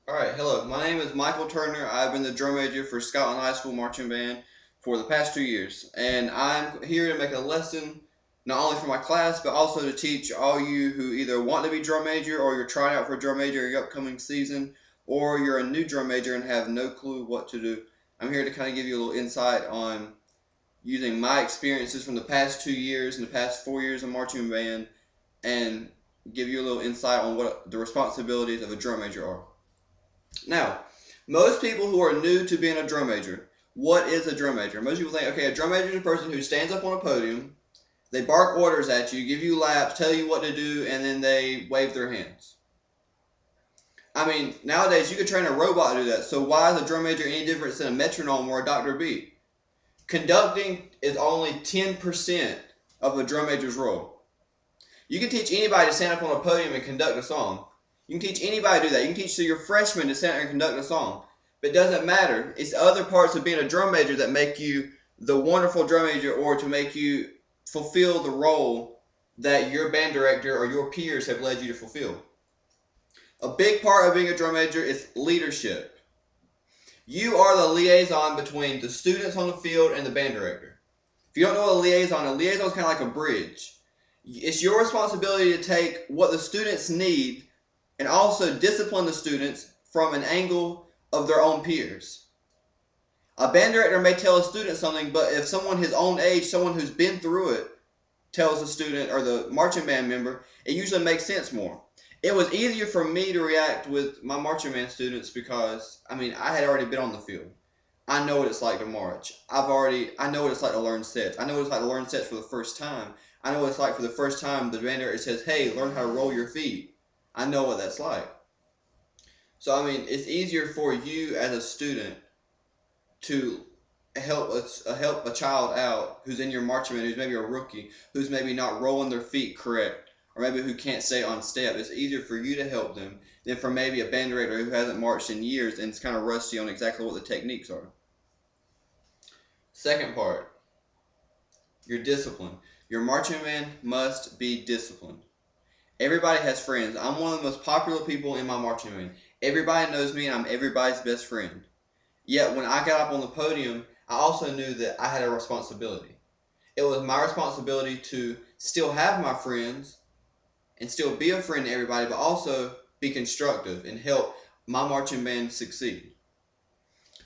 Alright, hello. My name is Michael Turner. I've been the drum major for Scotland High School Marching Band for the past 2 years. And I'm here to make a lesson not only for my class, but also to teach all you who either want to be drum major or you're trying out for drum major your upcoming season, or you're a new drum major and have no clue what to do. I'm here to kind of give you a little insight on using my experiences from the past 2 years and the past 4 years of marching band and give you a little insight on what the responsibilities of a drum major are. Now, most people who are new to being a drum major, what is a drum major? Most people think, okay, a drum major is a person who stands up on a podium, they bark orders at you, give you laps, tell you what to do, and then they wave their hands. I mean, nowadays you could train a robot to do that, so why is a drum major any different than a metronome or a Dr. Beat? Conducting is only 10% of a drum major's role. You can teach anybody to stand up on a podium and conduct a song. You can teach anybody to do that. You can teach your freshmen to stand there and conduct a song. But it doesn't matter. It's other parts of being a drum major that make you the wonderful drum major, or to make you fulfill the role that your band director or your peers have led you to fulfill. A big part of being a drum major is leadership. You are the liaison between the students on the field and the band director. If you don't know what a liaison is kind of like a bridge. It's your responsibility to take what the students need and also discipline the students from an angle of their own peers. A band director may tell a student something, but if someone his own age, someone who's been through it, tells the student or the marching band member, it usually makes sense more. It was easier for me to react with my marching band students because, I had already been on the field. I know what it's like to march. I know what it's like to learn sets. I know what it's like to learn sets for the first time. I know what it's like for the first time the band director says, hey, learn how to roll your feet. I know what that's like. So, it's easier for you as a student to help a child out who's in your marching band, who's maybe a rookie, who's maybe not rolling their feet correct, or maybe who can't stay on step. It's easier for you to help them than for maybe a band director who hasn't marched in years and is kind of rusty on exactly what the techniques are. Second part, your discipline. Your marching band must be disciplined. Everybody has friends. I'm one of the most popular people in my marching band. Everybody knows me and I'm everybody's best friend. Yet when I got up on the podium, I also knew that I had a responsibility. It was my responsibility to still have my friends and still be a friend to everybody, but also be constructive and help my marching band succeed.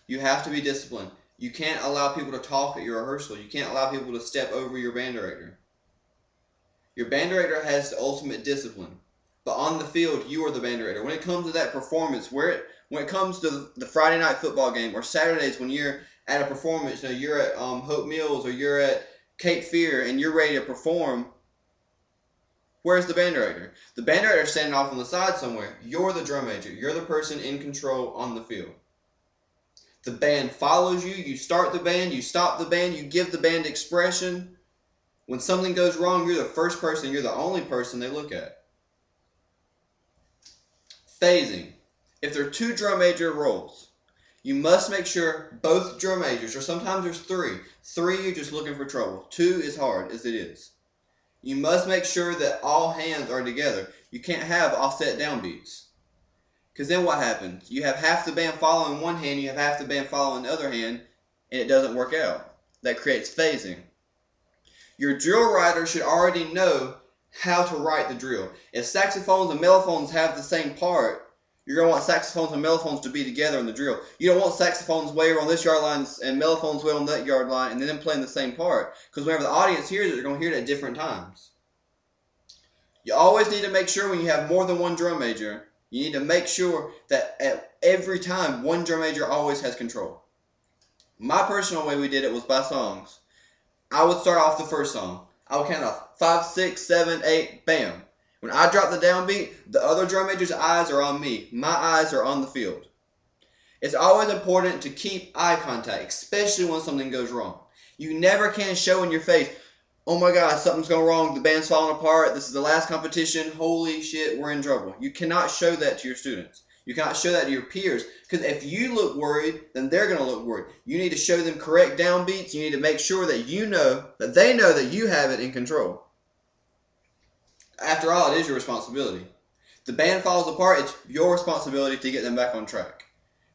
You have to be disciplined. You can't allow people to talk at your rehearsal. You can't allow people to step over your band director. Your band director has the ultimate discipline, but on the field, you are the band director. When it comes to that performance, when it comes to the Friday night football game or Saturdays when you're at a performance, you're at Hope Mills or you're at Cape Fear and you're ready to perform, where's the band director? The band director is standing off on the side somewhere. You're the drum major. You're the person in control on the field. The band follows you. You start the band. You stop the band. You give the band expression. When something goes wrong, you're the first person, you're the only person they look at. Phasing. If there are two drum major roles, you must make sure both drum majors, or sometimes there's three. Three, you're just looking for trouble. Two is hard, as it is. You must make sure that all hands are together. You can't have offset downbeats. Because then what happens? You have half the band following one hand, you have half the band following the other hand, and it doesn't work out. That creates phasing. Your drill writer should already know how to write the drill. If saxophones and mellophones have the same part, you're going to want saxophones and mellophones to be together in the drill. You don't want saxophones way on this yard line and mellophones way on that yard line and then them playing the same part. Because whenever the audience hears it, they're going to hear it at different times. You always need to make sure when you have more than one drum major, you need to make sure that at every time, one drum major always has control. My personal way we did it was by songs. I would start off the first song. I would count off 5, 6, 7, 8, bam. When I drop the downbeat, the other drum major's eyes are on me. My eyes are on the field. It's always important to keep eye contact, especially when something goes wrong. You never can show in your face, oh my God, something's going wrong, the band's falling apart, this is the last competition, holy shit, we're in trouble. You cannot show that to your students. You cannot show that to your peers, because if you look worried, then they're going to look worried. You need to show them correct downbeats. You need to make sure that they know that you have it in control. After all, it is your responsibility. the band falls apart, it's your responsibility to get them back on track.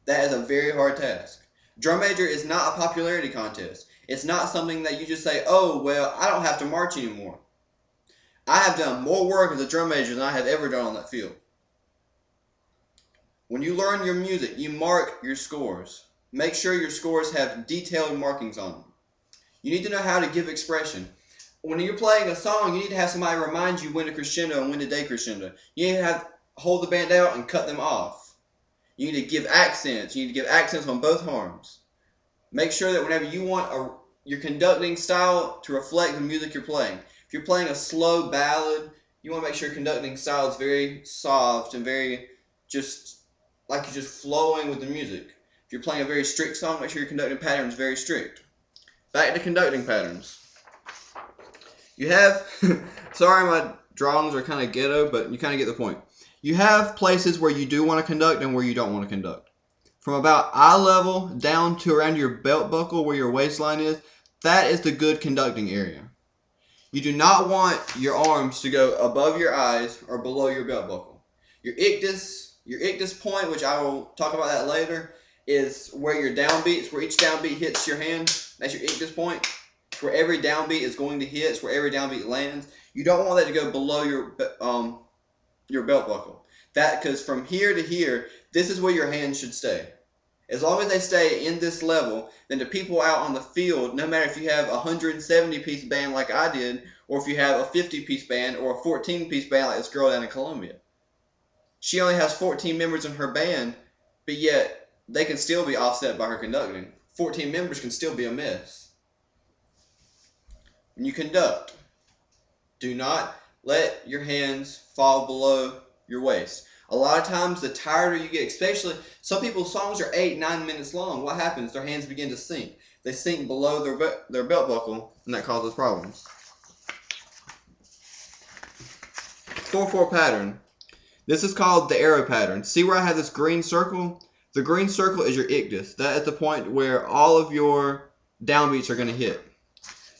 That is a very hard task. Drum major is not a popularity contest. It's not something that you just say, oh, well, I don't have to march anymore. I have done more work as a drum major than I have ever done on that field. When you learn your music, you mark your scores. Make sure your scores have detailed markings on them. You need to know how to give expression. When you're playing a song, you need to have somebody remind you when to crescendo and when to decrescendo. You need to hold the band out and cut them off. You need to give accents. You need to give accents on both arms. Make sure that whenever you want your conducting style to reflect the music you're playing. If you're playing a slow ballad, you want to make sure your conducting style is very soft and very just like you're just flowing with the music. If you're playing a very strict song, make sure your conducting pattern is very strict. Back to conducting patterns. You have, sorry my drawings are kind of ghetto, but you kind of get the point. You have places where you do want to conduct and where you don't want to conduct. From about eye level down to around your belt buckle where your waistline is, that is the good conducting area. You do not want your arms to go above your eyes or below your belt buckle. Your ictus point, which I will talk about that later, is where your downbeats, where each downbeat hits your hand. That's your ictus point. It's where every downbeat is going to hit. It's where every downbeat lands. You don't want that to go below your belt buckle. Because from here to here, this is where your hands should stay. As long as they stay in this level, then the people out on the field, no matter if you have a 170-piece band like I did, or if you have a 50-piece band or a 14-piece band like this girl down in Columbia. She only has 14 members in her band, but yet they can still be offset by her conducting. 14 members can still be a mess. When you conduct, do not let your hands fall below your waist. A lot of times, the tireder you get, especially some people's songs are 8-9 minutes long. What happens? Their hands begin to sink. They sink below their belt buckle, and that causes problems. 4/4 pattern. This is called the arrow pattern. See where I have this green circle? The green circle is your ictus. That is the point where all of your downbeats are going to hit.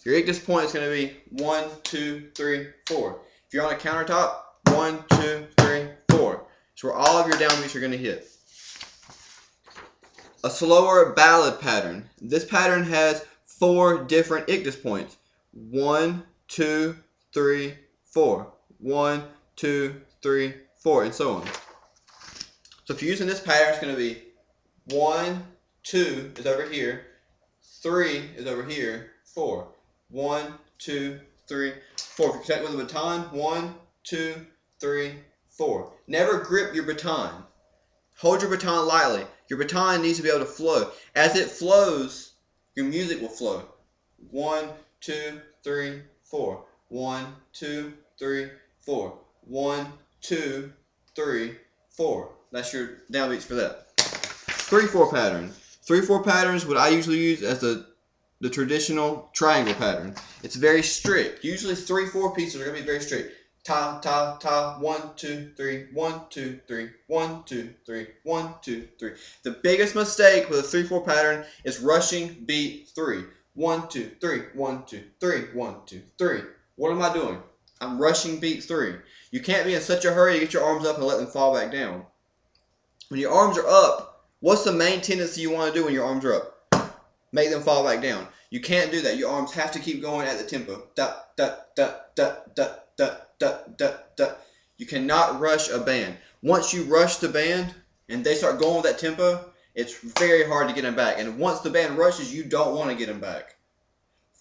Your ictus point is going to be 1, 2, 3, 4. If you're on a countertop, 1, 2, 3, 4. It's where all of your downbeats are going to hit. A slower ballad pattern. This pattern has 4 different ictus points. 1, 2, 3, 4. 1, 2, 3, 4, and so on. So if you're using this pattern, it's going to be 1, 2 is over here, 3 is over here, 4. 1, 2, 3, 4. If you're connecting with a baton, 1, 2, 3, 4. Never grip your baton. Hold your baton lightly. Your baton needs to be able to flow. As it flows, your music will flow. 1, 2, 3, 4. 1, 2, 3, 4. 1, 2, 3, 4. That's your downbeats for that. 3/4 pattern. 3/4 pattern is what I usually use as the traditional triangle pattern. It's very strict. Usually 3/4 pieces are going to be very strict. Ta, ta, ta, 1, 2, 3, 1, 2, 3, 1, 2, 3, 1, 2, 3. The biggest mistake with a 3/4 pattern is rushing beat 3. 1, 2, 3, 1, 2, 3, 1, 2, 3. What am I doing? I'm rushing beat 3. You can't be in such a hurry to get your arms up and let them fall back down. When your arms are up, what's the main tendency you want to do when your arms are up? Make them fall back down. You can't do that. Your arms have to keep going at the tempo. Da, da, da, da, da, da, da, da, da. You cannot rush a band. Once you rush the band and they start going with that tempo, it's very hard to get them back. And once the band rushes, you don't want to get them back.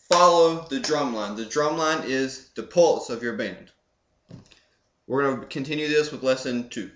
Follow the drum line. The drum line is the pulse of your band. We're going to continue this with lesson 2.